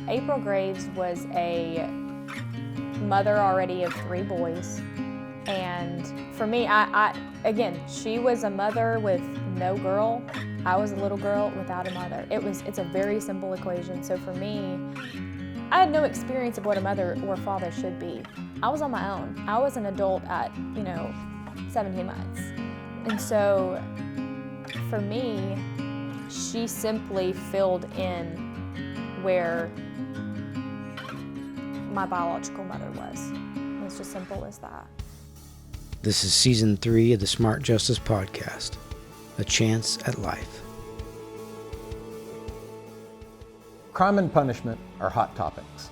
April Graves was a mother already of 3 boys. And for me, again, she was a mother with no girl. I was a little girl without a mother. It's a very simple equation. So for me, I had no experience of what a mother or father should be. I was on my own. I was an adult at, 17 months. And so for me, she simply filled in where my biological mother was. It's just simple as that. This is Season 3 of the SmartJustice podcast, A Chance at Life. Crime and punishment are hot topics.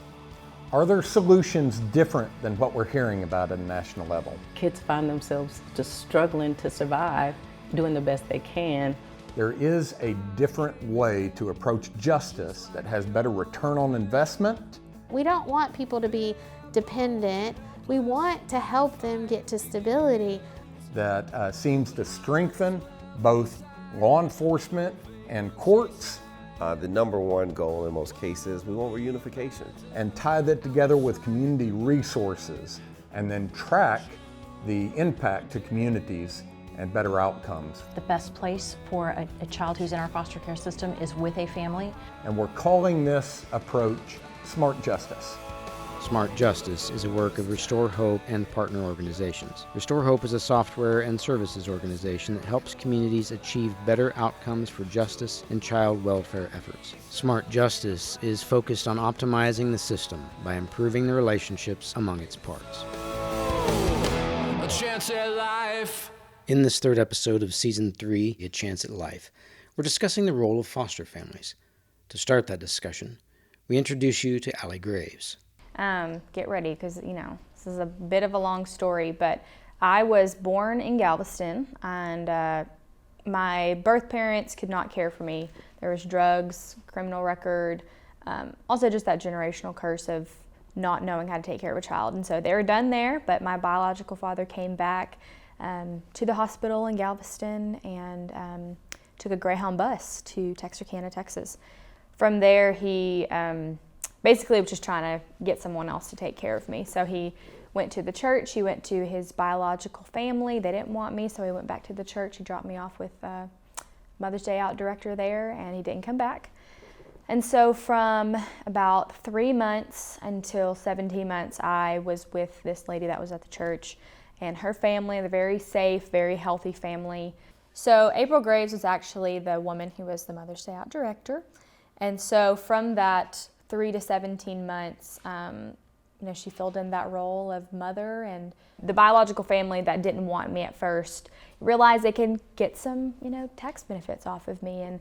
Are there solutions different than what we're hearing about at a national level? Kids find themselves just struggling to survive, doing the best they can. There is a different way to approach justice that has better return on investment. We don't want people to be dependent. We want to help them get to stability. That seems to strengthen both law enforcement and courts. The number one goal in most cases, we want reunification. And tie that together with community resources and then track the impact to communities and better outcomes. The best place for a child who's in our foster care system is with a family. And we're calling this approach SmartJustice. SmartJustice is a work of Restore Hope and partner organizations. Restore Hope is a software and services organization that helps communities achieve better outcomes for justice and child welfare efforts. SmartJustice is focused on optimizing the system by improving the relationships among its parts. A chance at life. In this third episode of Season 3, A Chance at Life, we're discussing the role of foster families. To start that discussion, we introduce you to Allie Graves. Get ready, because, this is a bit of a long story, but I was born in Galveston, and my birth parents could not care for me. There was drugs, criminal record, also just that generational curse of not knowing how to take care of a child. And so they were done there, but my biological father came back to the hospital in Galveston and took a Greyhound bus to Texarkana, Texas. From there, he basically was just trying to get someone else to take care of me. So he went to the church, he went to his biological family. They didn't want me, so he went back to the church. He dropped me off with Mother's Day Out director there, and he didn't come back. And so from about 3 months until 17 months, I was with this lady that was at the church and her family, the very safe, very healthy family. So April Graves was actually the woman who was the Mother's Day Out director. And so from that 3 to 17 months, she filled in that role of mother, and the biological family that didn't want me at first realized they can get some, tax benefits off of me. And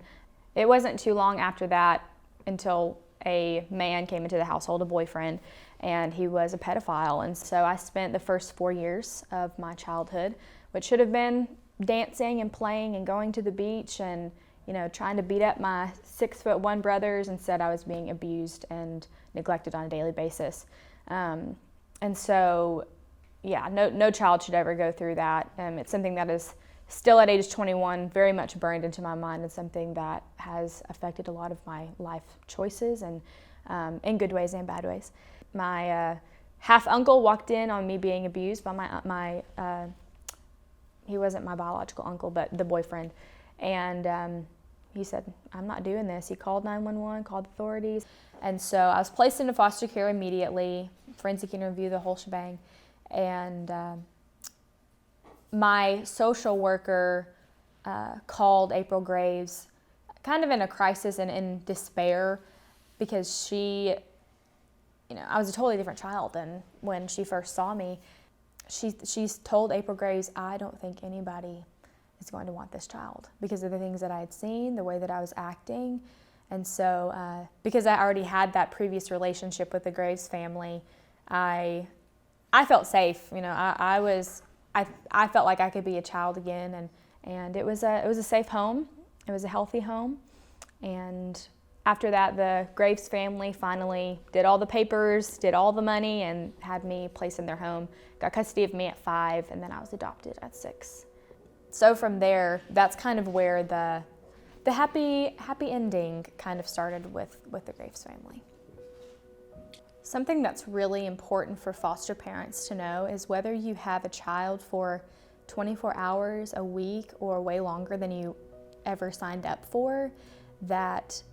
it wasn't too long after that until a man came into the household, a boyfriend, and he was a pedophile. And so I spent the first 4 years of my childhood, which should have been dancing and playing and going to the beach and trying to beat up my 6'1" brothers. Instead, I was being abused and neglected on a daily basis. And so, no child should ever go through that. It's something that is still at age 21 very much burned into my mind, and something that has affected a lot of my life choices, and in good ways and bad ways. My half uncle walked in on me being abused by my he wasn't my biological uncle, but the boyfriend. And he said, "I'm not doing this." He called 911, called authorities. And so I was placed into foster care immediately, forensic interview, the whole shebang. And my social worker called April Graves kind of in a crisis and in despair, because she, I was a totally different child than when she first saw me. She's told April Graves, "I don't think anybody is going to want this child," because of the things that I had seen, the way that I was acting. And so because I already had that previous relationship with the Graves family, I felt safe. I felt like I could be a child again, and it was a safe home. It was a healthy home. And after that, the Graves family finally did all the papers, did all the money, and had me placed in their home. Got custody of me at 5, and then I was adopted at 6. So from there, that's kind of where the happy ending kind of started with the Graves family. Something that's really important for foster parents to know is whether you have a child for 24 hours a week or way longer than you ever signed up for, that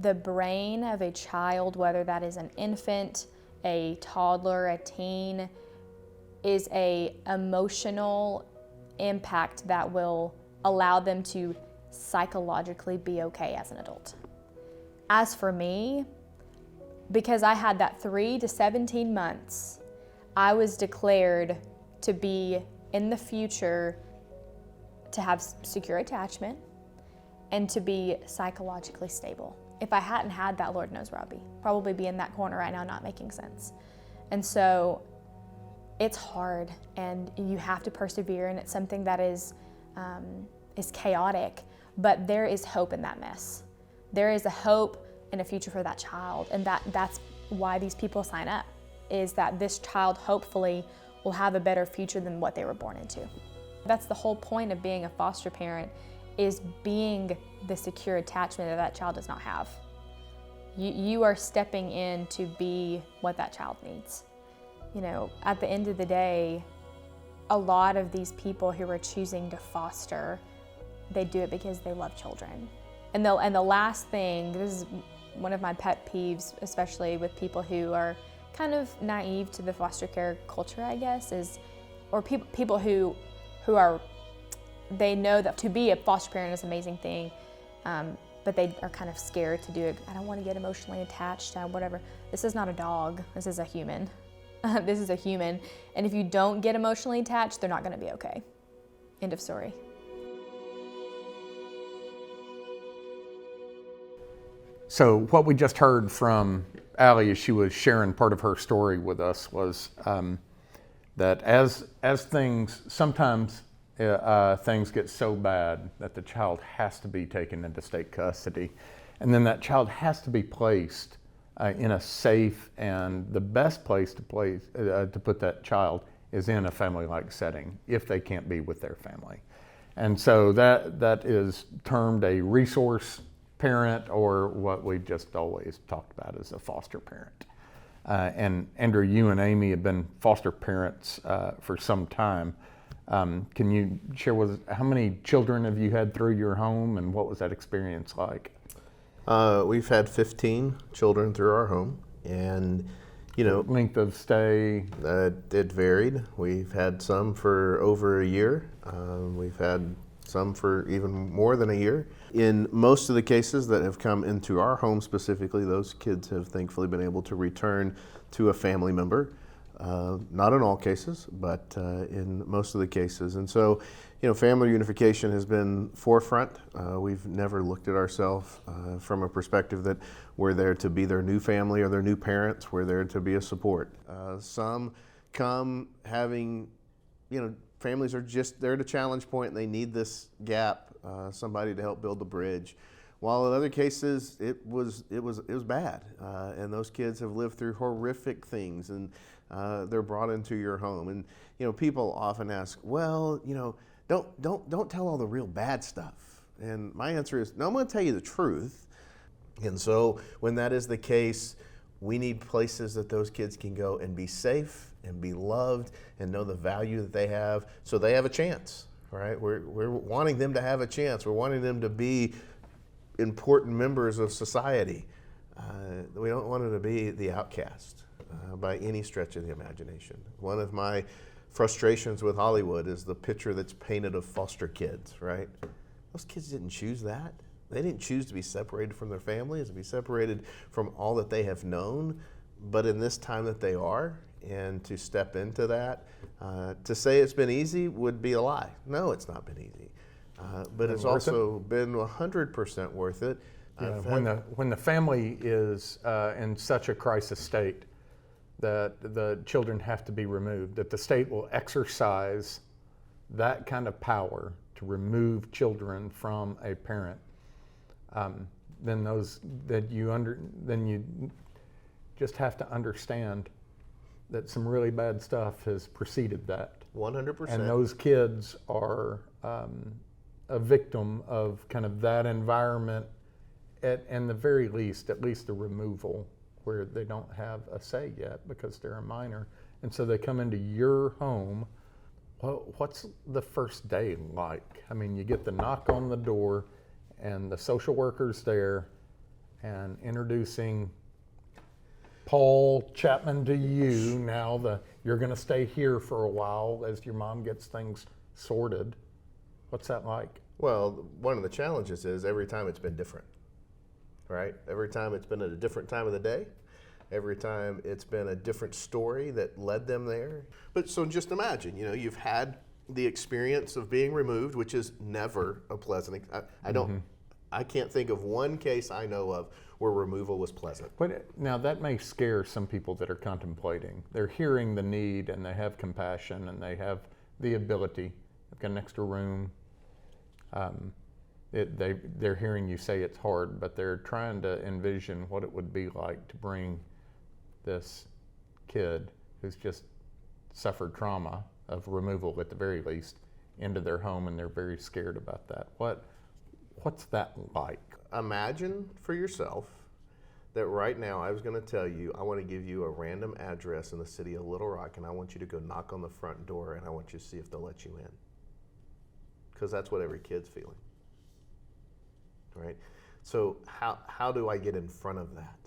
the brain of a child, whether that is an infant, a toddler, a teen, is a emotional impact that will allow them to psychologically be okay as an adult. As for me, because I had that 3 to 17 months, I was declared to be in the future to have secure attachment and to be psychologically stable. If I hadn't had that, Lord knows where I'd be. Probably be in that corner right now not making sense. And so it's hard and you have to persevere, and it's something that is chaotic, but there is hope in that mess. There is a hope and a future for that child, and that's why these people sign up, is that this child hopefully will have a better future than what they were born into. That's the whole point of being a foster parent, is being the secure attachment that child does not have. You are stepping in to be what that child needs. You know, at the end of the day, a lot of these people who are choosing to foster, they do it because they love children. And the last thing, this is one of my pet peeves, especially with people who are kind of naive to the foster care culture, I guess, or people who are, they know that to be a foster parent is an amazing thing, but they are kind of scared to do it. I don't want to get emotionally attached, whatever. This is not a dog, this is a human. This is a human, and if you don't get emotionally attached, they're not going to be okay. End of story. So what we just heard from Allie as she was sharing part of her story with us was that as things, sometimes things get so bad that the child has to be taken into state custody, and then that child has to be placed in a safe, and the best place to put that child is in a family-like setting if they can't be with their family. And so that is termed a resource parent, or what we just always talked about as a foster parent. And Andrew, you and Amy have been foster parents for some time. Can you share with us, how many children have you had through your home, and what was that experience like? We've had 15 children through our home, and length of stay? It varied. We've had some for over a year. We've had some for even more than a year. In most of the cases that have come into our home specifically, those kids have thankfully been able to return to a family member. Not in all cases, but in most of the cases. And so, family reunification has been forefront. We've never looked at ourselves from a perspective that we're there to be their new family or their new parents. We're there to be a support. Some come having, families are just there to challenge point, and they need this gap, somebody to help build the bridge. While in other cases, it was bad, and those kids have lived through horrific things, and they're brought into your home. And people often ask, well, don't tell all the real bad stuff. And my answer is, no, I'm going to tell you the truth. And so when that is the case, we need places that those kids can go and be safe and be loved and know the value that they have, so they have a chance, right? We're wanting them to have a chance. We're wanting them to be important members of society. We don't want them to be the outcast by any stretch of the imagination. One of my frustrations with Hollywood is the picture that's painted of foster kids, right? Those kids didn't choose that. They didn't choose to be separated from their families, to be separated from all that they have known. But in this time that they are, and to step into that, to say it's been easy would be a lie. No, it's not been easy. But it's also been 100% worth it. When the family is in such a crisis state that the children have to be removed, that the state will exercise that kind of power to remove children from a parent, then you just have to understand that some really bad stuff has preceded that. 100%. And those kids are a victim of kind of that environment, and the very least, at least the removal where they don't have a say yet because they're a minor. And so they come into your home. Well, what's the first day like? I mean, you get the knock on the door and the social worker's there and introducing Paul Chapman to you. Now you're going to stay here for a while as your mom gets things sorted. What's that like? Well, one of the challenges is every time it's been different, right? Every time it's been at a different time of the day. Every time it's been a different story that led them there. But so just imagine, you've had the experience of being removed, which is never a pleasant. I can't think of one case I know of where removal was pleasant. But now that may scare some people that are contemplating. They're hearing the need and they have compassion and they have the ability. They've got an extra room. They're hearing you say it's hard, but they're trying to envision what it would be like to bring this kid who's just suffered trauma of removal at the very least into their home, and they're very scared about that. What's that like? Imagine for yourself that right now I was going to tell you, I want to give you a random address in the city of Little Rock, and I want you to go knock on the front door, and I want you to see if they'll let you in. Because that's what every kid's feeling, right? So how do I get in front of that?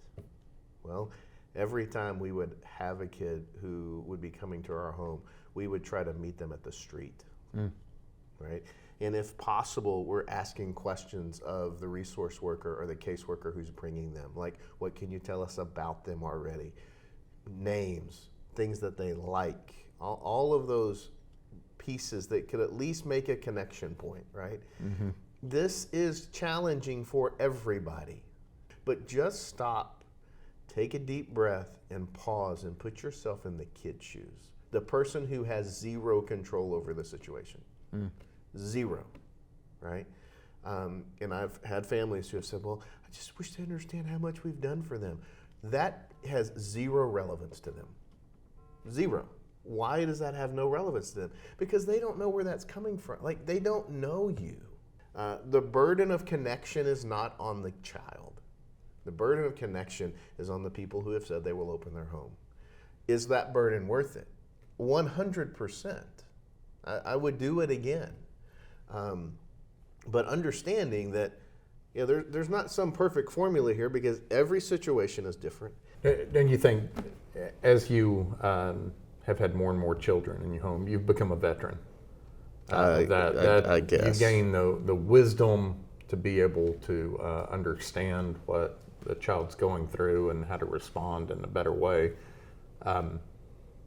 Well, every time we would have a kid who would be coming to our home, we would try to meet them at the street, right? And if possible, we're asking questions of the resource worker or the caseworker who's bringing them. Like, what can you tell us about them already? Names, things that they like, all of those pieces that could at least make a connection point, right? Mm-hmm. This is challenging for everybody, but just stop, take a deep breath and pause and put yourself in the kid's shoes. The person who has zero control over the situation. Zero, right? And I've had families who have said, well, I just wish they understand how much we've done for them. That has zero relevance to them. Zero. Why does that have no relevance to them? Because they don't know where that's coming from. Like, they don't know you. The burden of connection is not on the child. The burden of connection is on the people who have said they will open their home. Is that burden worth it? 100%. I would do it again. But understanding that there's not some perfect formula here because every situation is different. Don't you think, as you have had more and more children in your home, you've become a veteran? I guess. You gain the wisdom to be able to understand what the child's going through and how to respond in a better way.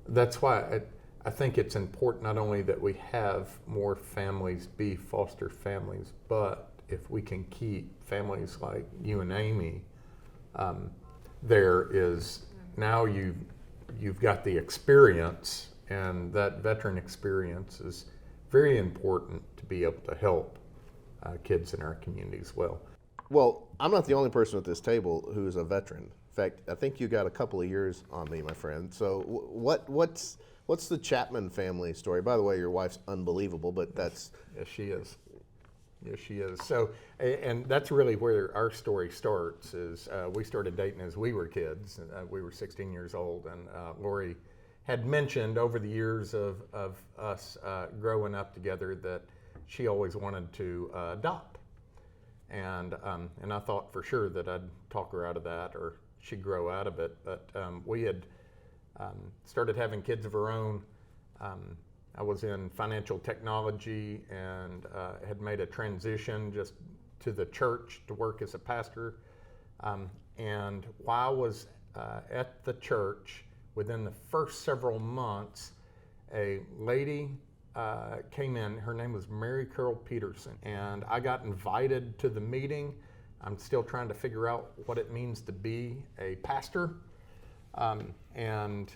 That's why I think it's important not only that we have more families be foster families, but if we can keep families like you and Amy, there is now you've got the experience, and that veteran experience is very important to be able to help kids in our community as well. Well, I'm not the only person at this table who is a veteran. In fact, I think you got a couple of years on me, my friend. So what's the Chapman family story? By the way, your wife's unbelievable, but that's... Yes, she is. Yes, she is. So, and that's really where our story starts, is we started dating as we were kids. We were 16 years old, and Lori had mentioned over the years of us growing up together that she always wanted to adopt. And I thought for sure that I'd talk her out of that, or she'd grow out of it. But we had started having kids of our own. I was in financial technology and had made a transition just to the church to work as a pastor. And while I was at the church, within the first several months, a lady came in. Her name was Mary Carol Peterson, and I got invited to the meeting. I'm still trying to figure out what it means to be a pastor. And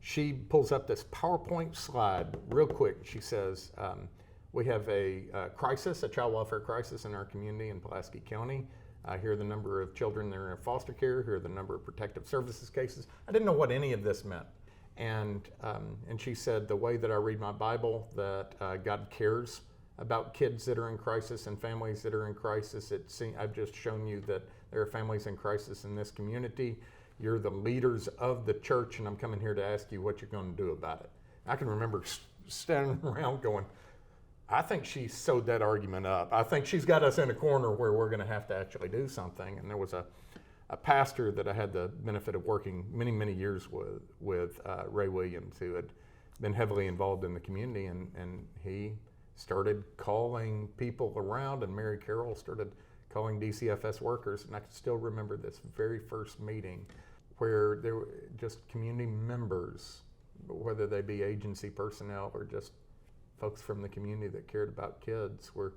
she pulls up this PowerPoint slide real quick. She says, we have a crisis, a child welfare crisis in our community in Pulaski County. Here are the number of children that are in foster care. Here are the number of protective services cases. I didn't know what any of this meant. And she said, the way that I read my Bible, that God cares about kids that are in crisis and families that are in crisis. I've just shown you that there are families in crisis in this community. you're the leaders of the church, and I'm coming here to ask you what you're going to do about it. I can remember standing around going, I think she sewed that argument up. I think she's got us in a corner where we're going to have to actually do something. And there was a pastor that I had the benefit of working many, many years with Ray Williams, who had been heavily involved in the community, and he started calling people around, and Mary Carroll started calling DCFS workers. And I can still remember this very first meeting where there were just community members, whether they be agency personnel or just folks from the community that cared about kids, were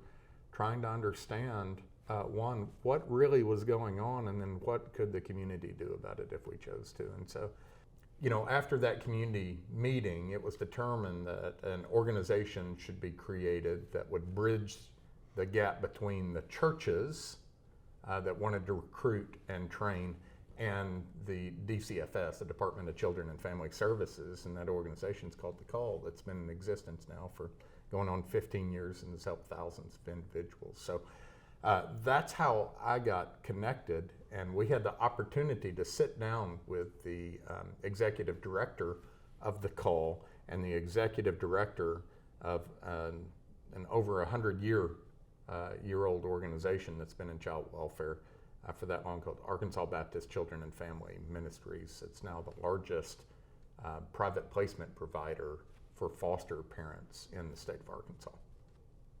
trying to understand, one, what really was going on, and then what could the community do about it if we chose to. And so, you know, after that community meeting, it was determined that an organization should be created that would bridge the gap between the churches that wanted to recruit and train and the DCFS, the Department of Children and Family Services, and that organization is called The Call. That's been in existence now for going on 15 years and has helped thousands of individuals. So that's how I got connected, and we had the opportunity to sit down with the executive director of The Call and the executive director of an over 100-year-old organization that's been in child welfare for that long, called Arkansas Baptist Children and Family Ministries. It's now the largest private placement provider for foster parents in the state of Arkansas.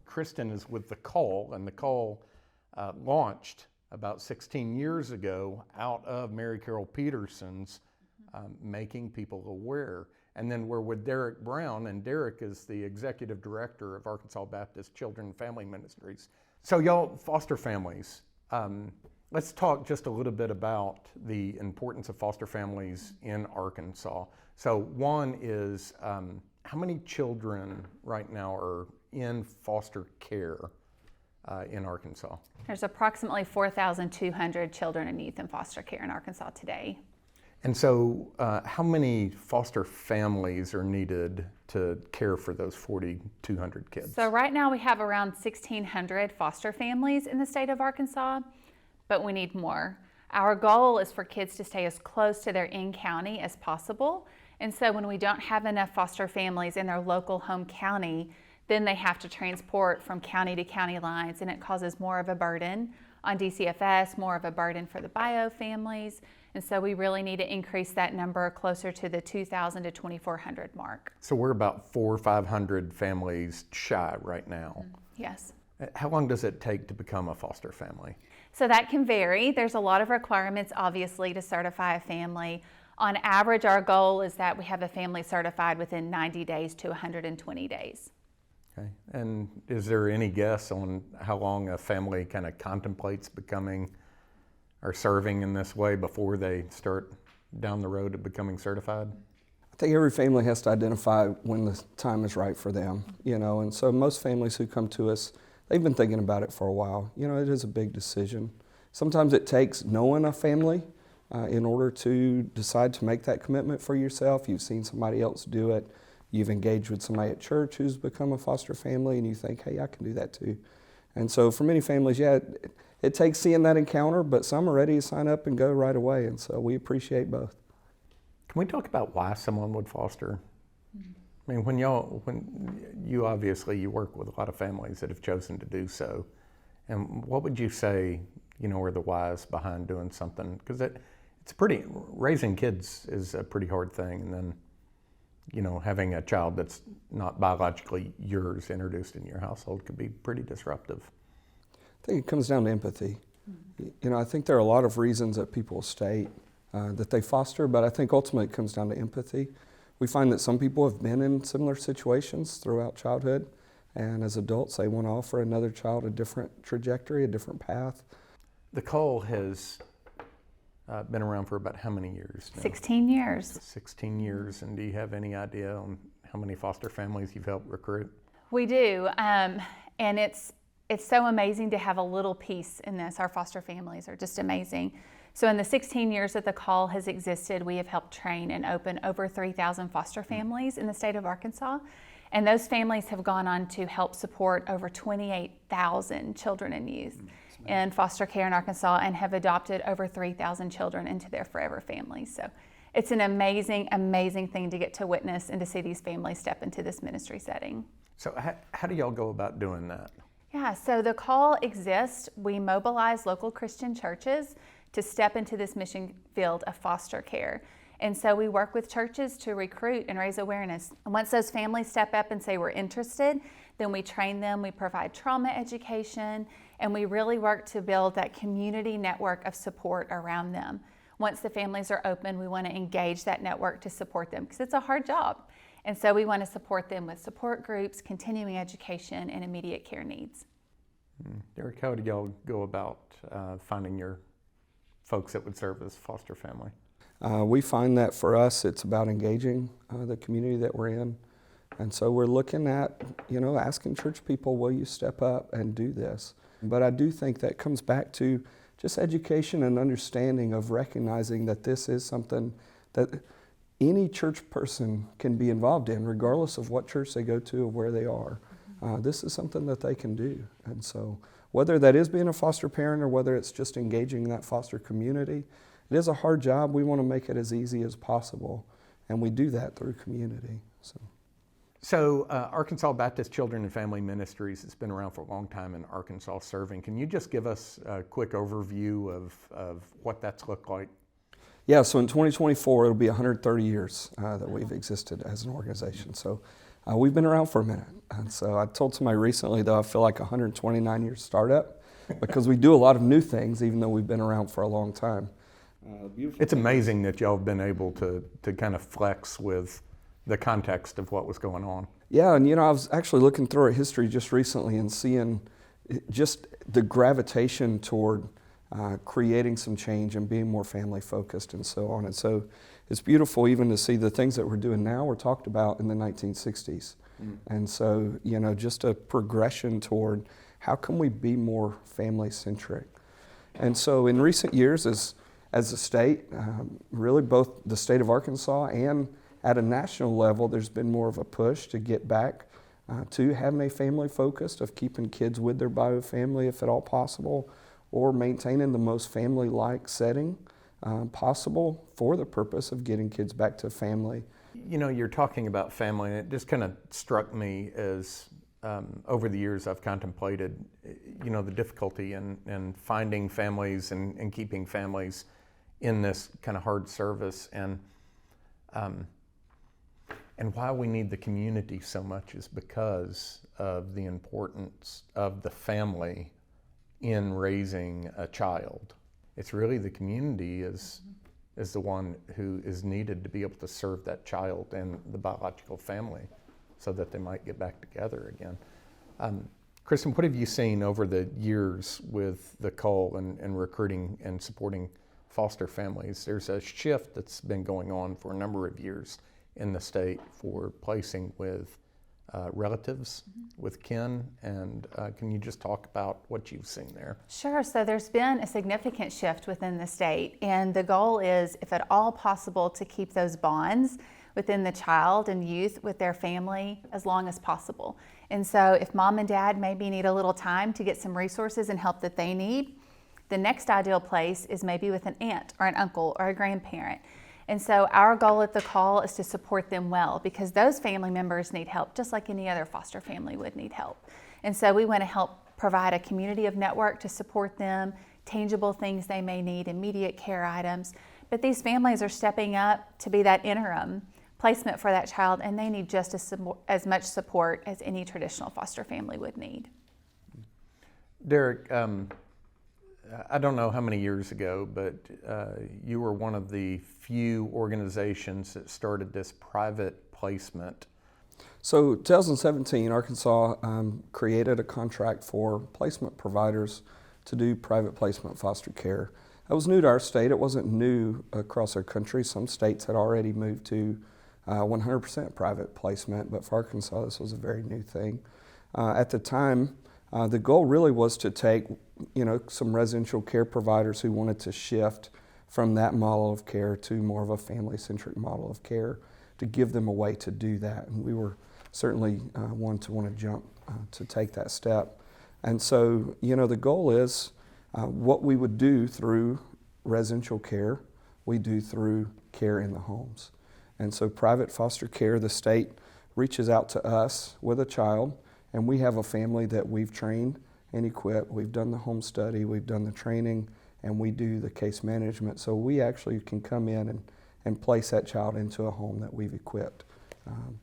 Christen is with The Call, and The Call launched about 16 years ago out of Mary Carroll Peterson's Making People Aware. And then we're with Derek Brown, and Derek is the executive director of Arkansas Baptist Children and Family Ministries. So y'all, foster families, let's talk just a little bit about the importance of foster families in Arkansas. So one is, how many children right now are in foster care in Arkansas? There's approximately 4,200 children and youth in foster care in Arkansas today. And so how many foster families are needed to care for those 4,200 kids? So right now we have around 1,600 foster families in the state of Arkansas, but we need more. Our goal is for kids to stay as close to their in-county as possible. And so when we don't have enough foster families in their local home county, then they have to transport from county to county lines, and it causes more of a burden on DCFS, more of a burden for the bio families. And so we really need to increase that number closer to the 2,000 to 2,400 mark. So we're about 400 or 500 families shy right now. Yes. How long does it take to become a foster family? So that can vary. There's a lot of requirements, obviously, to certify a family. On average, our goal is that we have a family certified within 90 days to 120 days. Okay. And is there any guess on how long a family kind of contemplates becoming or serving in this way before they start down the road to becoming certified? I think every family has to identify when the time is right for them, you know, and so most families who come to us, they've been thinking about it for a while. You know, it is a big decision. Sometimes it takes knowing a family in order to decide to make that commitment for yourself. You've seen somebody else do it. You've engaged with somebody at church who's become a foster family, and you think, hey, I can do that too. And so for many families, yeah, it takes seeing that encounter, but some are ready to sign up and go right away, and so we appreciate both. Can we talk about why someone would foster? I mean, when you obviously you work with a lot of families that have chosen to do so, and what would you say, you know, are the whys behind doing something? Because raising kids is a pretty hard thing, and then, you know, having a child that's not biologically yours introduced in your household could be pretty disruptive. I think it comes down to empathy. You know, I think there are a lot of reasons that people state that they foster, but I think ultimately it comes down to empathy. We find that some people have been in similar situations throughout childhood, and as adults they want to offer another child a different trajectory, a different path. The Call has been around for about how many years now? 16 years. 16 years, and do you have any idea on how many foster families you've helped recruit? We do, and it's so amazing to have a little piece in this. Our foster families are just amazing. So in the 16 years that The Call has existed, we have helped train and open over 3,000 foster families in the state of Arkansas. And those families have gone on to help support over 28,000 children and youth. in foster care in Arkansas and have adopted over 3,000 children into their forever families. So it's an amazing, amazing thing to get to witness and to see these families step into this ministry setting. So how do y'all go about doing that? Yeah, so the call exists. We mobilize local Christian churches to step into this mission field of foster care. And so we work with churches to recruit and raise awareness. And once those families step up and say we're interested, then we train them, we provide trauma education, and we really work to build that community network of support around them. Once the families are open, we want to engage that network to support them because it's a hard job. And so we want to support them with support groups, continuing education, and immediate care needs. Derek, how do y'all go about finding your folks that would serve as foster family? We find that for us, it's about engaging the community that we're in. And so we're looking at, asking church people, will you step up and do this? But I do think that comes back to just education and understanding of recognizing that this is something that any church person can be involved in, regardless of what church they go to or where they are. This is something that they can do. And so whether that is being a foster parent or whether it's just engaging that foster community, it is a hard job. We want to make it as easy as possible, and we do that through community. So Arkansas Baptist Children and Family Ministries has been around for a long time in Arkansas serving. Can you just give us a quick overview of what that's looked like? Yeah, so in 2024, it'll be 130 years that we've existed as an organization. So we've been around for a minute. And so I told somebody recently, though, I feel like a 129-year startup because we do a lot of new things, even though we've been around for a long time. It's amazing that y'all have been able to kind of flex with the context of what was going on. Yeah, and I was actually looking through our history just recently and seeing just the gravitation toward creating some change and being more family focused and so on. And so it's beautiful even to see the things that we're doing now were talked about in the 1960s. And so, just a progression toward how can we be more family centric. And so in recent years as a state, really both the state of Arkansas and at a national level, there's been more of a push to get back to having a family focused of keeping kids with their bio family if at all possible, or maintaining the most family-like setting possible for the purpose of getting kids back to family. You're talking about family, and it just kind of struck me as over the years I've contemplated, the difficulty in finding families and keeping families in this kind of hard service, and why we need the community so much is because of the importance of the family in raising a child. It's really the community is the one who is needed to be able to serve that child and the biological family so that they might get back together again. Christen, what have you seen over the years with the call and recruiting and supporting foster families? There's a shift that's been going on for a number of years in the state for placing with relatives, with kin, and can you just talk about what you've seen there? Sure. So there's been a significant shift within the state, and the goal is, if at all possible, to keep those bonds within the child and youth with their family as long as possible. And so if mom and dad maybe need a little time to get some resources and help that they need, the next ideal place is maybe with an aunt or an uncle or a grandparent. And so our goal at the call is to support them well, because those family members need help just like any other foster family would need help. And so we want to help provide a community of network to support them, tangible things they may need, immediate care items. But these families are stepping up to be that interim placement for that child, and they need just as much support as any traditional foster family would need. Derek, I don't know how many years ago, but you were one of the few organizations that started this private placement. So 2017, Arkansas created a contract for placement providers to do private placement foster care. That was new to our state. It wasn't new across our country. Some states had already moved to 100% private placement, but for Arkansas, this was a very new thing. At the time, the goal really was to take some residential care providers who wanted to shift from that model of care to more of a family-centric model of care, to give them a way to do that. And we were certainly one to want to jump to take that step. And so, the goal is What we would do through residential care, we do through care in the homes. And so private foster care, the state reaches out to us with a child, and we have a family that we've trained and equipped. We've done the home study, we've done the training, and we do the case management. So we actually can come in and place that child into a home that we've equipped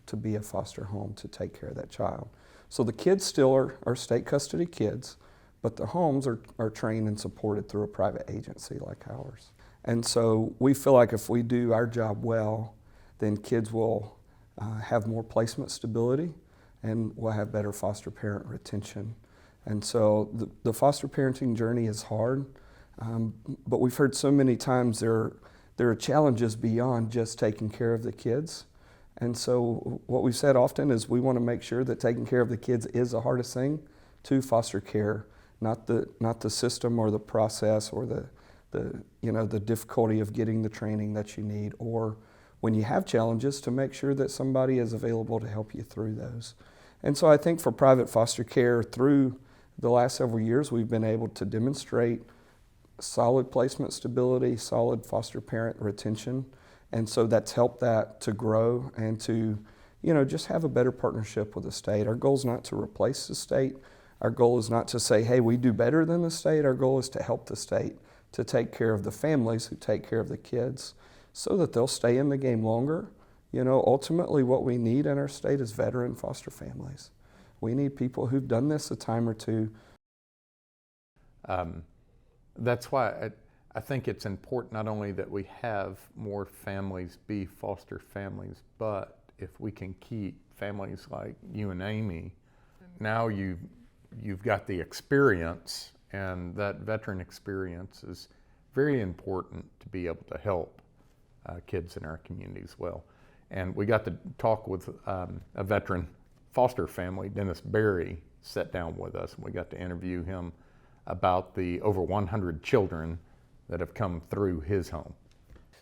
to be a foster home to take care of that child. So the kids still are state custody kids, but the homes are trained and supported through a private agency like ours. And so we feel like if we do our job well, then kids will have more placement stability and we'll have better foster parent retention. And so the foster parenting journey is hard, but we've heard so many times there are challenges beyond just taking care of the kids. And so what we've said often is we want to make sure that taking care of the kids is the hardest thing to foster care, not the system or the process or the difficulty of getting the training that you need, or when you have challenges, to make sure that somebody is available to help you through those. And so I think for private foster care, through the last several years, we've been able to demonstrate solid placement stability, solid foster parent retention. And so that's helped that to grow and to, just have a better partnership with the state. Our goal is not to replace the state. Our goal is not to say, hey, we do better than the state. Our goal is to help the state to take care of the families who take care of the kids so that they'll stay in the game longer. Ultimately what we need in our state is veteran foster families. We need people who've done this a time or two. That's why I think it's important not only that we have more families be foster families, but if we can keep families like you and Amy, now you've got the experience, and that veteran experience is very important to be able to help kids in our community as well. And we got to talk with a veteran foster family, Dennis Berry, sat down with us, and we got to interview him about the over 100 children that have come through his home.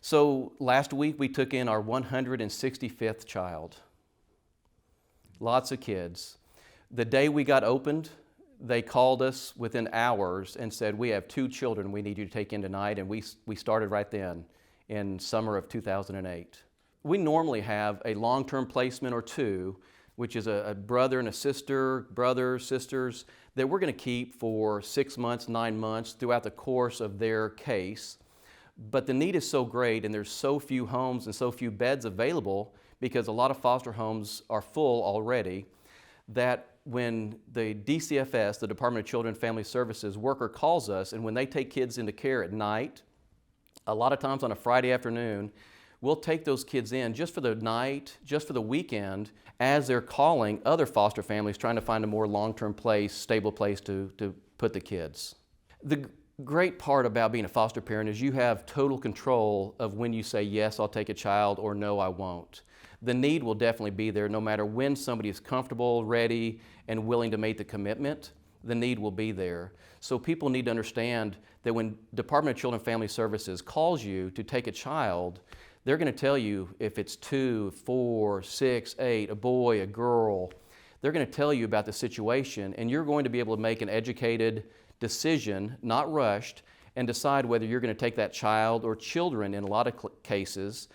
So last week we took in our 165th child. Lots of kids. The day we got opened, they called us within hours and said, we have 2 children we need you to take in tonight, and we started right then in summer of 2008. We normally have a long-term placement or 2, which is a brother and a sister, brothers, sisters, that we're going to keep for 6 months, 9 months throughout the course of their case. But the need is so great, and there's so few homes and so few beds available, because a lot of foster homes are full already, that when the DCFS, the Department of Children and Family Services worker, calls us, and when they take kids into care at night, a lot of times on a Friday afternoon, we'll take those kids in just for the night, just for the weekend, as they're calling other foster families trying to find a more long-term place, stable place to put the kids. The great part about being a foster parent is you have total control of when you say, yes, I'll take a child, or no, I won't. The need will definitely be there no matter when somebody is comfortable, ready, and willing to make the commitment. The need will be there. So people need to understand that when Department of Children and Family Services calls you to take a child, they're going to tell you if it's 2, 4, 6, 8, a boy, a girl. They're going to tell you about the situation, and you're going to be able to make an educated decision, not rushed, and decide whether you're going to take that child or children in a lot of cases.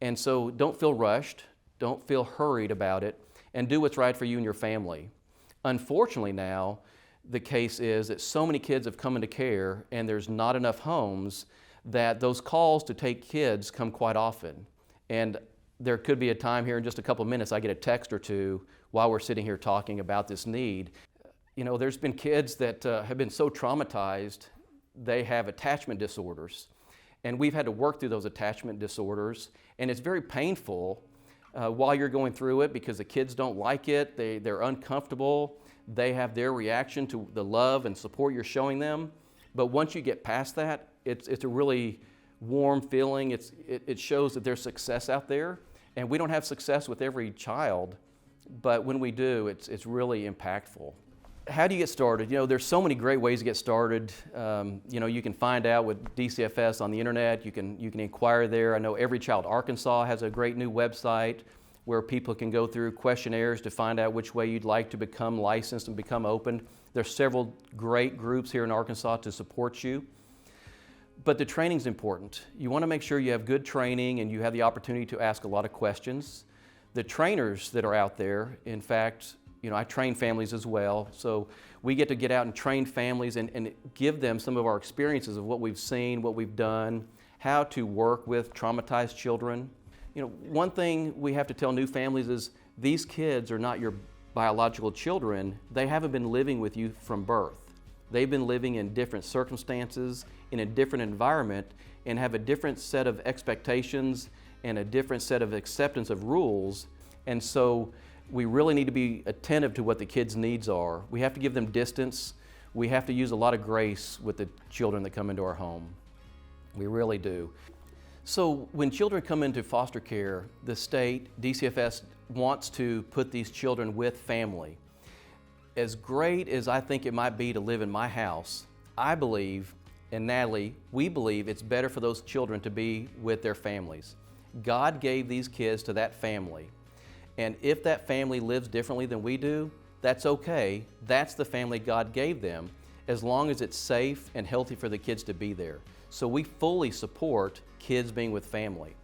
And so don't feel rushed, don't feel hurried about it, and do what's right for you and your family. Unfortunately now, the case is that so many kids have come into care and there's not enough homes that those calls to take kids come quite often. And there could be a time here in just a couple of minutes I get a text or two while we're sitting here talking about this need. There's been kids that have been so traumatized, they have attachment disorders. And we've had to work through those attachment disorders, and it's very painful while you're going through it, because the kids don't like it, they're uncomfortable, they have their reaction to the love and support you're showing them. But once you get past that, it's a really warm feeling. It shows that there's success out there, and we don't have success with every child, but when we do, it's really impactful. How do you get started? There's so many great ways to get started. You can find out with DCFS on the internet. You can inquire there. I know Every Child Arkansas has a great new website. where people can go through questionnaires to find out which way you'd like to become licensed and become open. There's several great groups here in Arkansas to support you. But the training's important. You want to make sure you have good training and you have the opportunity to ask a lot of questions. The trainers that are out there, in fact, I train families as well, so we get to get out and train families and give them some of our experiences of what we've seen, what we've done, how to work with traumatized children. One thing we have to tell new families is these kids are not your biological children. They haven't been living with you from birth. They've been living in different circumstances, in a different environment, and have a different set of expectations and a different set of acceptance of rules. And so we really need to be attentive to what the kids' needs are. We have to give them distance. We have to use a lot of grace with the children that come into our home. We really do. So when children come into foster care, the state, DCFS, wants to put these children with family. As great as I think it might be to live in my house, I believe, and Natalie, we believe it's better for those children to be with their families. God gave these kids to that family. And if that family lives differently than we do, that's okay. That's the family God gave them, as long as it's safe and healthy for the kids to be there. So we fully support kids being with family.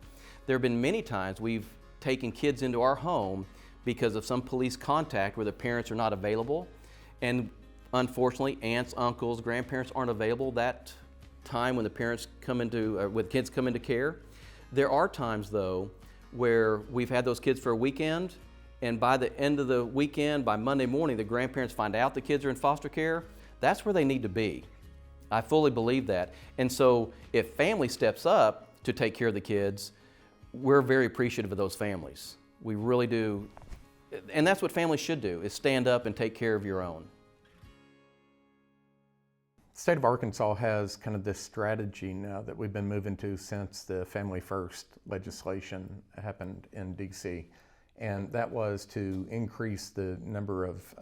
There have been many times we've taken kids into our home because of some police contact where the parents are not available. And unfortunately, aunts, uncles, grandparents aren't available that time when the parents when kids come into care. There are times though where we've had those kids for a weekend, and by the end of the weekend, by Monday morning, the grandparents find out the kids are in foster care. That's where they need to be. I fully believe that. And so if family steps up to take care of the kids, we're very appreciative of those families. We really do. And that's what families should do, is stand up and take care of your own. The state of Arkansas has kind of this strategy now that we've been moving to since the Family First legislation happened in DC. And that was to increase the number of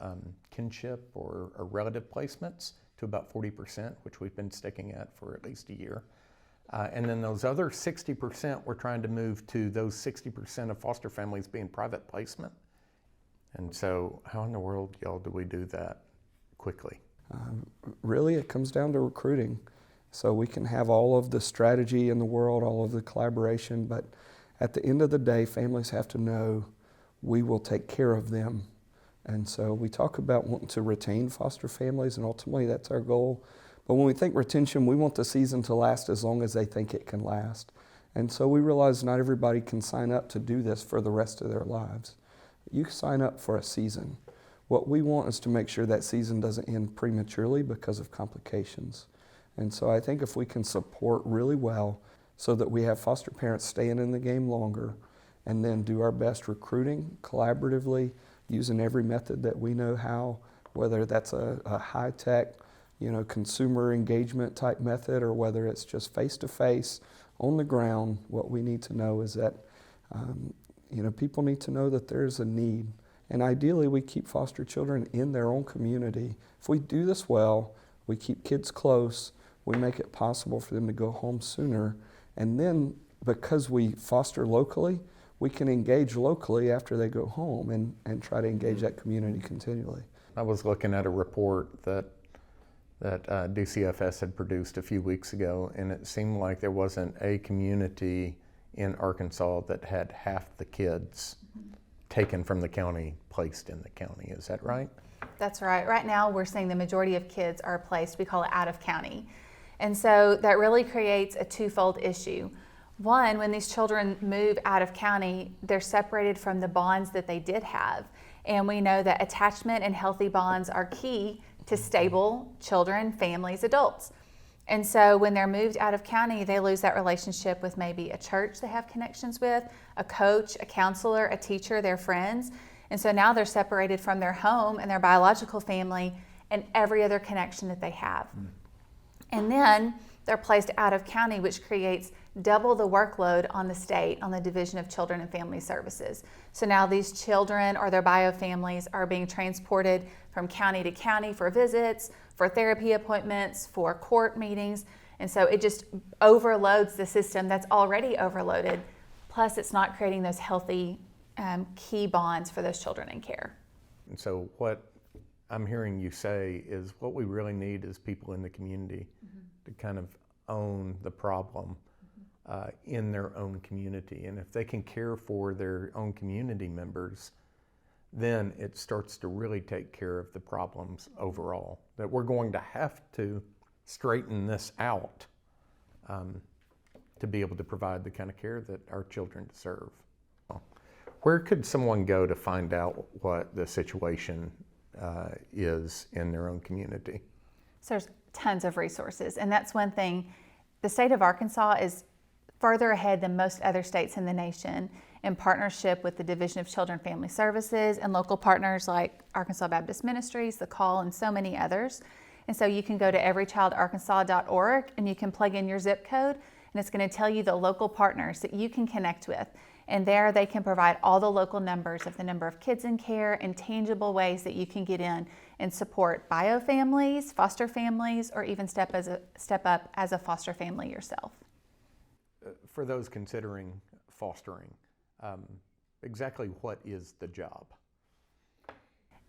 kinship or relative placements to about 40%, which we've been sticking at for at least a year. And then those other 60%, we're trying to move to those 60% of foster families being private placement. And so how in the world, y'all, do we do that quickly? Really, it comes down to recruiting. So we can have all of the strategy in the world, all of the collaboration, but at the end of the day, families have to know we will take care of them. And so we talk about wanting to retain foster families, and ultimately that's our goal. But when we think retention, we want the season to last as long as they think it can last. And so we realize not everybody can sign up to do this for the rest of their lives. You can sign up for a season. What we want is to make sure that season doesn't end prematurely because of complications. And so I think if we can support really well so that we have foster parents staying in the game longer, and then do our best recruiting collaboratively, using every method that we know how, whether that's a high-tech, consumer engagement type method, or whether it's just face-to-face on the ground. What we need to know is that people need to know that there's a need. And ideally, we keep foster children in their own community. If we do this well, we keep kids close, we make it possible for them to go home sooner. And then, because we foster locally, we can engage locally after they go home and try to engage that community continually. I was looking at a report that DCFS had produced a few weeks ago, and it seemed like there wasn't a community in Arkansas that had half the kids taken from the county, placed in the county. Is that right? That's right. Right now we're seeing the majority of kids are placed, we call it out of county. And so that really creates a twofold issue. One, when these children move out of county, they're separated from the bonds that they did have. And we know that attachment and healthy bonds are key to stable children, families, adults. And so when they're moved out of county, they lose that relationship with maybe a church they have connections with, a coach, a counselor, a teacher, their friends. And so now they're separated from their home and their biological family and every other connection that they have. And then they're placed out of county, which creates double the workload on the state, on the Division of Children and Family Services. So now these children or their bio families are being transported from county to county for visits, for therapy appointments, for court meetings. And so it just overloads the system that's already overloaded. Plus it's not creating those healthy key bonds for those children in care. And so what I'm hearing you say is what we really need is people in the community to kind of own the problem in their own community. And if they can care for their own community members, then it starts to really take care of the problems overall. That we're going to have to straighten this out to be able to provide the kind of care that our children deserve. Where could someone go to find out what the situation is in their own community? So there's tons of resources, and that's one thing. The state of Arkansas is further ahead than most other states in the nation in partnership with the Division of Children and Family Services and local partners like Arkansas Baptist Ministries, The Call, and so many others. And so you can go to everychildarkansas.org and you can plug in your zip code, and it's going to tell you the local partners that you can connect with. And there they can provide all the local numbers of the number of kids in care and tangible ways that you can get in and support bio families, foster families, or even step up as a foster family yourself. For those considering fostering, exactly what is the job?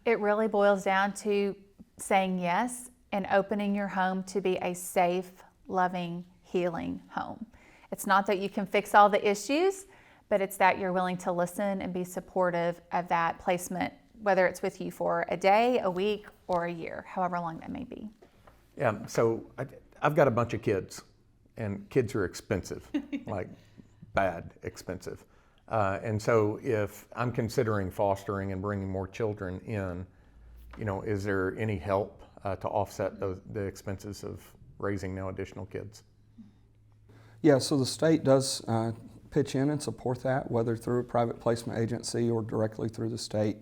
It really boils down to saying yes and opening your home to be a safe, loving, healing home. It's not that you can fix all the issues, but it's that you're willing to listen and be supportive of that placement, whether it's with you for a day, a week, or a year, however long that may be. Yeah, so I've got a bunch of kids, and kids are expensive, like bad expensive. And so if I'm considering fostering and bringing more children in, is there any help to offset the expenses of raising now additional kids? Yeah, so the state does pitch in and support that, whether through a private placement agency or directly through the state.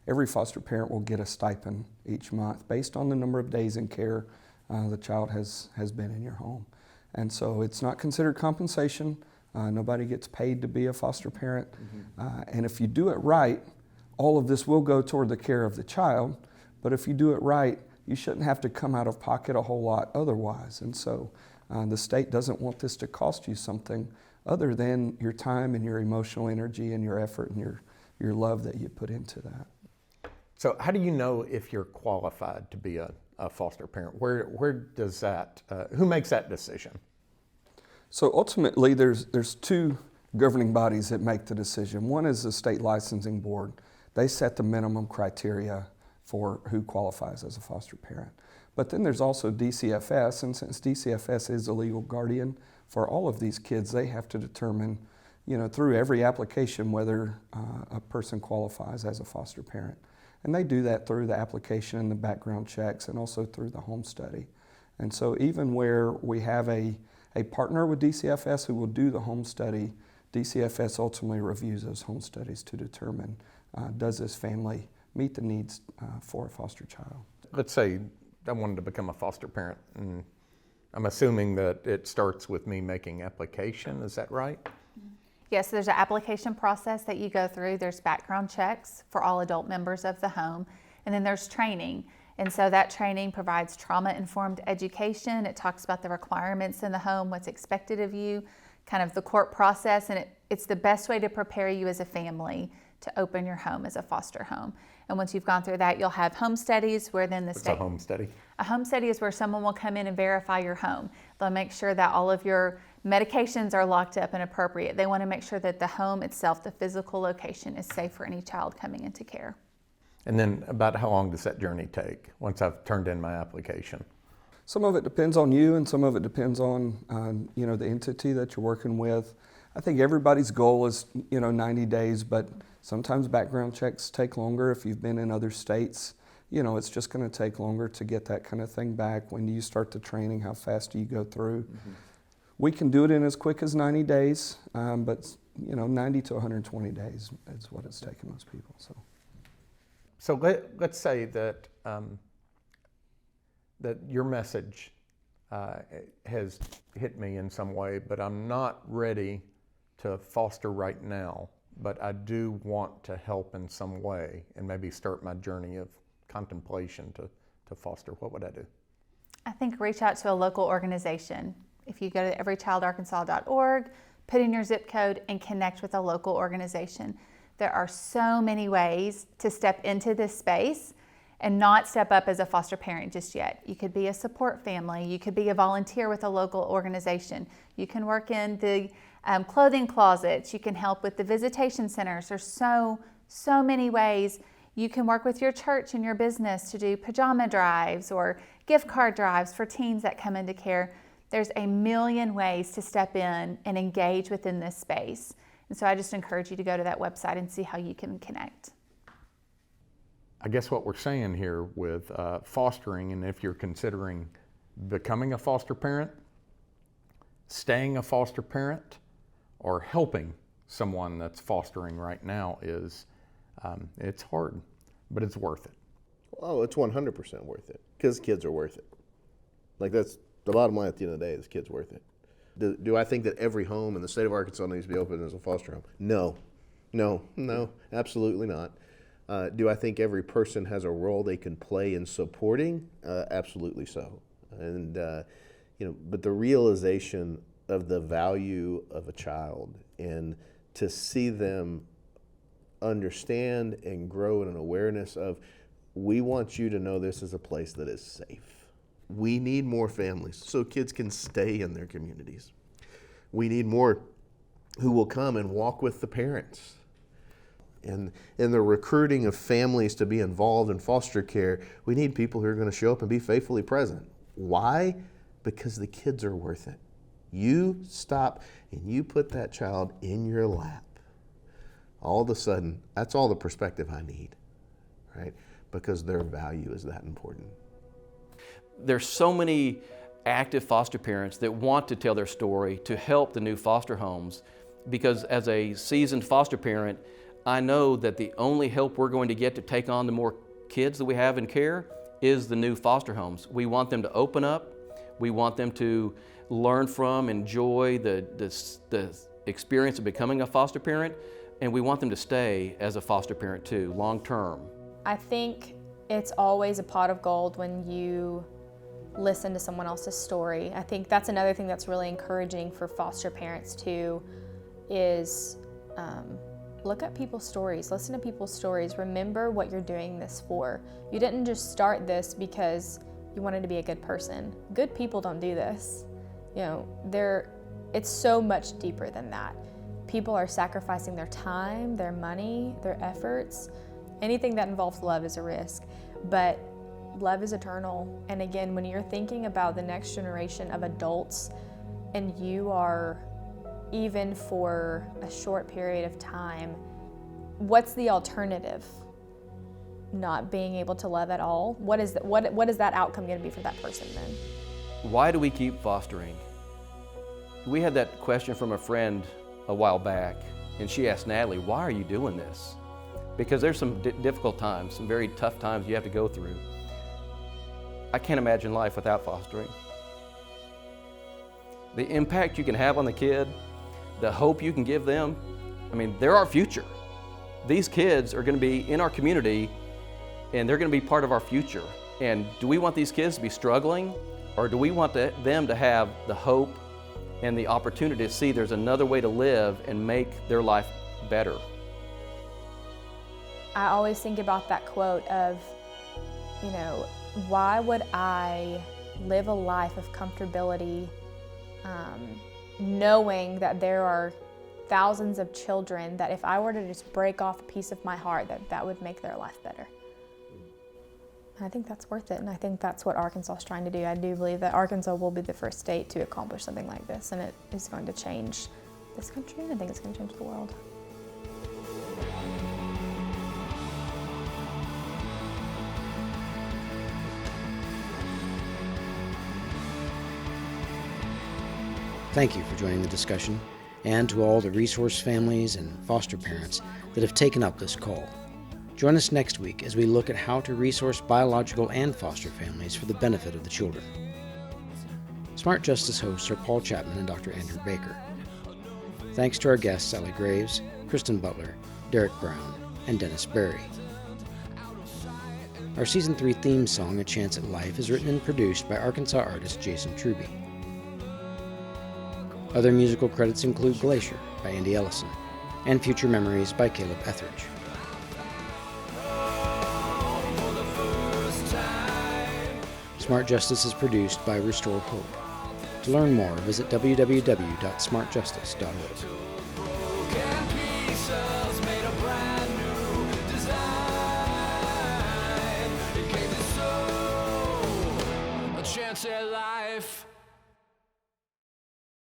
Every foster parent will get a stipend each month based on the number of days in care the child has been in your home. And so it's not considered compensation. Nobody gets paid to be a foster parent. And if you do it right, all of this will go toward the care of the child. But if you do it right, you shouldn't have to come out of pocket a whole lot otherwise. And so the state doesn't want this to cost you something other than your time and your emotional energy and your effort and your love that you put into that. So how do you know if you're qualified to be a foster parent? Where does that, who makes that decision? So ultimately there's two governing bodies that make the decision. One is the state licensing board. They set the minimum criteria for who qualifies as a foster parent. But then there's also DCFS, and since DCFS is a legal guardian for all of these kids, they have to determine, through every application whether a person qualifies as a foster parent. And they do that through the application and the background checks and also through the home study. And so even where we have a partner with DCFS who will do the home study, DCFS ultimately reviews those home studies to determine does this family meet the needs for a foster child. Let's say I wanted to become a foster parent, and I'm assuming that it starts with me making application, is that right? Yes, there's an application process that you go through. There's background checks for all adult members of the home, and then there's training. And so that training provides trauma-informed education. It talks about the requirements in the home, what's expected of you, kind of the court process, and it's the best way to prepare you as a family to open your home as a foster home. And once you've gone through that, you'll have home studies where then the state... What's a home study? A home study is where someone will come in and verify your home. They'll make sure that all of your medications are locked up and appropriate. They want to make sure that the home itself, the physical location, is safe for any child coming into care. And then about how long does that journey take once I've turned in my application? Some of it depends on you and some of it depends on the entity that you're working with. I think everybody's goal is 90 days, but sometimes background checks take longer if you've been in other states. It's just going to take longer to get that kind of thing back. When do you start the training? How fast do you go through? Mm-hmm. We can do it in as quick as 90 days, but 90 to 120 days is what it's taken most people. So let's say that that your message has hit me in some way, but I'm not ready to foster right now, but I do want to help in some way and maybe start my journey of contemplation to foster. What would I do? I think reach out to a local organization. If you go to everychildarkansas.org, put in your zip code and connect with a local organization. There are so many ways to step into this space and not step up as a foster parent just yet. You could be a support family. You could be a volunteer with a local organization. You can work in the clothing closets. You can help with the visitation centers. There's so many ways. You can work with your church and your business to do pajama drives or gift card drives for teens that come into care. There's a million ways to step in and engage within this space. And so I just encourage you to go to that website and see how you can connect. I guess what we're saying here with fostering, and if you're considering becoming a foster parent, staying a foster parent, or helping someone that's fostering right now is, it's hard, but it's worth it. Oh, it's 100% worth it, because kids are worth it. Like, that's the bottom line at the end of the day, is kids worth it. Do I think that every home in the state of Arkansas needs to be open as a foster home? No, absolutely not. Do I think every person has a role they can play in supporting? Absolutely so. And but the realization of the value of a child and to see them understand and grow in an awareness of, we want you to know this is a place that is safe. We need more families so kids can stay in their communities. We need more who will come and walk with the parents. And in the recruiting of families to be involved in foster care, we need people who are going to show up and be faithfully present. Why? Because the kids are worth it. You stop and you put that child in your lap. All of a sudden, that's all the perspective I need, right? Because their value is that important. There's so many active foster parents that want to tell their story to help the new foster homes, because as a seasoned foster parent, I know that the only help we're going to get to take on the more kids that we have in care is the new foster homes. We want them to open up. We want them to learn from, enjoy the experience of becoming a foster parent, and we want them to stay as a foster parent too, long term. I think it's always a pot of gold when you listen to someone else's story. I think that's another thing that's really encouraging for foster parents too, is look at people's stories, listen to people's stories, remember what you're doing this for. You didn't just start this because you wanted to be a good person. Good people don't do this. It's so much deeper than that. People are sacrificing their time, their money, their efforts. Anything that involves love is a risk, but love is eternal. And again, when you're thinking about the next generation of adults and you are, even for a short period of time, what's the alternative? Not being able to love at all? What is that outcome going to be for that person then? Why do we keep fostering? We had that question from a friend a while back, and she asked Natalie, why are you doing this? Because there's some difficult times, some very tough times you have to go through. I can't imagine life without fostering. The impact you can have on the kid, the hope you can give them, they're our future. These kids are going to be in our community and they're going to be part of our future. And do we want these kids to be struggling, or do we want them to have the hope and the opportunity to see there's another way to live and make their life better? I always think about that quote of, why would I live a life of comfortability knowing that there are thousands of children that if I were to just break off a piece of my heart, that would make their life better. And I think that's worth it, and I think that's what Arkansas is trying to do. I do believe that Arkansas will be the first state to accomplish something like this, and it is going to change this country, and I think it's going to change the world. Thank you for joining the discussion, and to all the resource families and foster parents that have taken up this call. Join us next week as we look at how to resource biological and foster families for the benefit of the children. Smart Justice hosts are Paul Chapman and Dr. Andrew Baker. Thanks to our guests Allie Graves, Christen Butler, Derek Brown, and Dennis Berry. Our Season 3 theme song, A Chance at Life, is written and produced by Arkansas artist Jason Truby. Other musical credits include Glacier by Andy Ellison, and Future Memories by Caleb Etheridge. Smart Justice is produced by Restore Hope. To learn more, visit www.smartjustice.org. Chance at life.